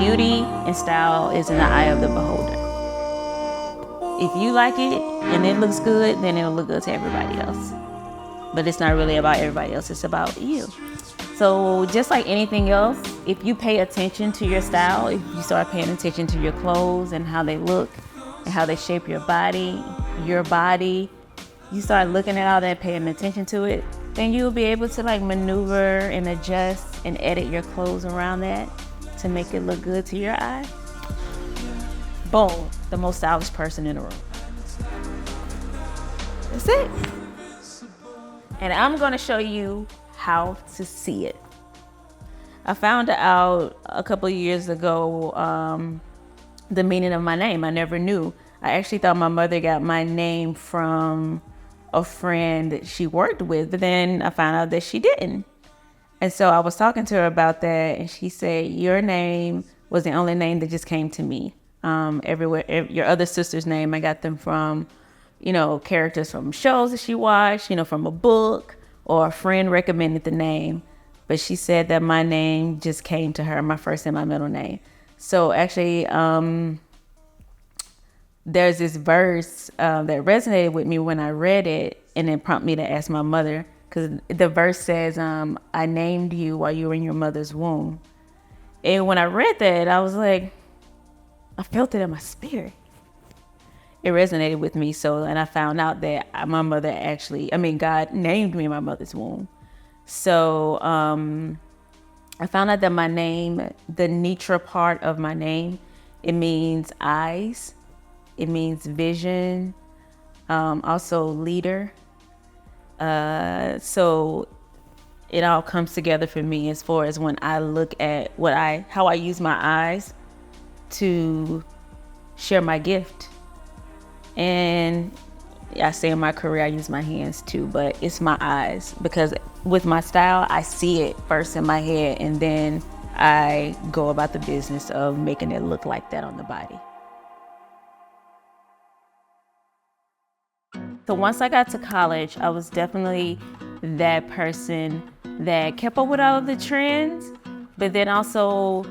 beauty and style is in the eye of the beholder. If you like it and it looks good, then it'll look good to everybody else. But it's not really about everybody else, it's about you. So just like anything else, if you pay attention to your style, if you start paying attention to your clothes and how they look and how they shape your body, you start looking at all that, paying attention to it, then you'll be able to like maneuver and adjust and edit your clothes around that to make it look good to your eye. Boom, the most stylish person in the room. That's it. And I'm gonna show you how to see it. I found out a couple of years ago the meaning of my name. I never knew. I actually thought my mother got my name from a friend that she worked with, but then I found out that she didn't. And so I was talking to her about that, and she said, your name was the only name that just came to me. Your other sister's name, I got them from, characters from shows that she watched, from a book, or a friend recommended the name. But she said that my name just came to her, my first and my middle name. So actually, there's this verse that resonated with me when I read it, and it prompted me to ask my mother, because the verse says, I named you while you were in your mother's womb. And when I read that, I was like, I felt it in my spirit. It resonated with me. And I found out that my mother God named me in my mother's womb. So I found out that my name, the Nitra part of my name, it means eyes, it means vision, also leader. So it all comes together for me as far as when I look at how I use my eyes to share my gift. And I say in my career, I use my hands too, but it's my eyes, because with my style, I see it first in my head, and then I go about the business of making it look like that on the body. So once I got to college, I was definitely that person that kept up with all of the trends, but then also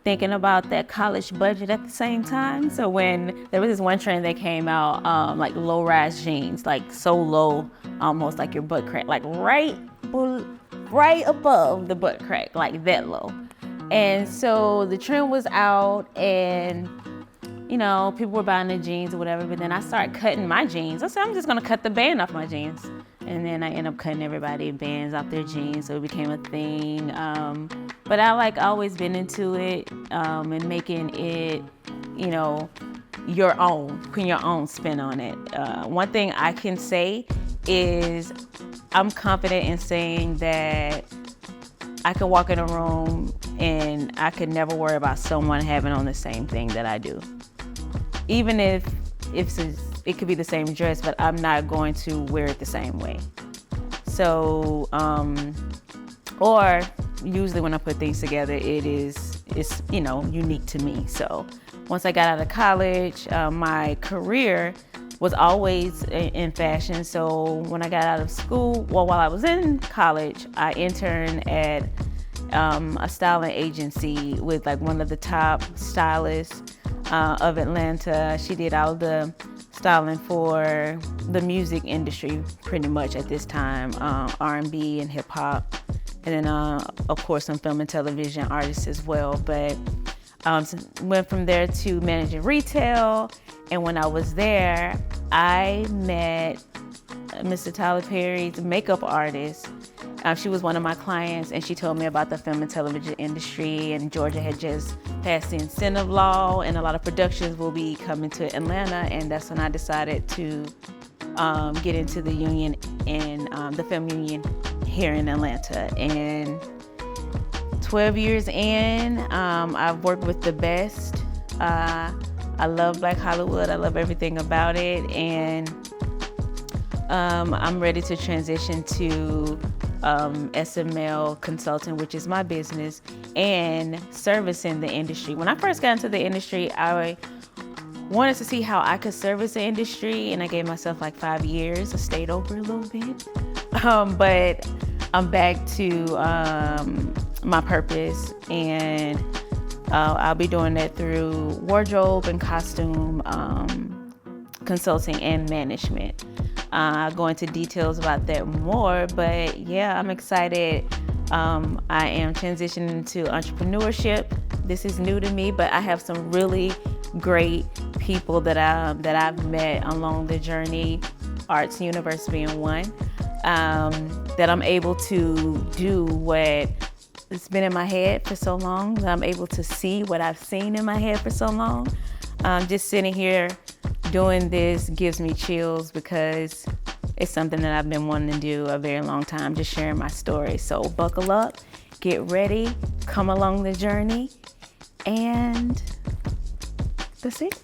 thinking about that college budget at the same time. So when there was this one trend that came out, like low-rise jeans, like so low, almost like your butt crack, like right above the butt crack, like that low. And so the trend was out, and people were buying the jeans or whatever, but then I started cutting my jeans. I said, I'm just gonna cut the band off my jeans. And then I ended up cutting everybody bands off their jeans, so it became a thing. But I always been into it, and making it, your own, putting your own spin on it. One thing I can say is I'm confident in saying that I could walk in a room and I could never worry about someone having on the same thing that I do. Even if it could be the same dress, but I'm not going to wear it the same way. So, or usually when I put things together, it's unique to me. So once I got out of college, my career was always in fashion. So when I got out of school, while I was in college, I interned at a styling agency with one of the top stylists of Atlanta. She did all the styling for the music industry pretty much at this time, R&B and hip hop, and then of course some film and television artists as well. But went from there to managing retail, and when I was there, I met Mr. Tyler Perry's makeup artist. She was one of my clients, and she told me about the film and television industry, and Georgia had just passed the incentive law, and a lot of productions will be coming to Atlanta, and that's when I decided to get into the union and the film union here in Atlanta. And 12 years in, I've worked with the best. I love Black Hollywood. I love everything about it, and I'm ready to transition to SML consulting, which is my business, and servicing the industry. When I first got into the industry, I wanted to see how I could service the industry, and I gave myself 5 years. I stayed over a little bit, but I'm back to my purpose, and I'll be doing that through wardrobe and costume consulting and management. I'll go into details about that more, but yeah, I'm excited. I am transitioning into entrepreneurship. This is new to me, but I have some really great people that I've met along the journey, Arts Universe being one, that I'm able to do what it's been in my head for so long. That I'm able to see what I've seen in my head for so long. Just sitting here doing this gives me chills because it's something that I've been wanting to do a very long time, just sharing my story. So buckle up, get ready, come along the journey, and that's it.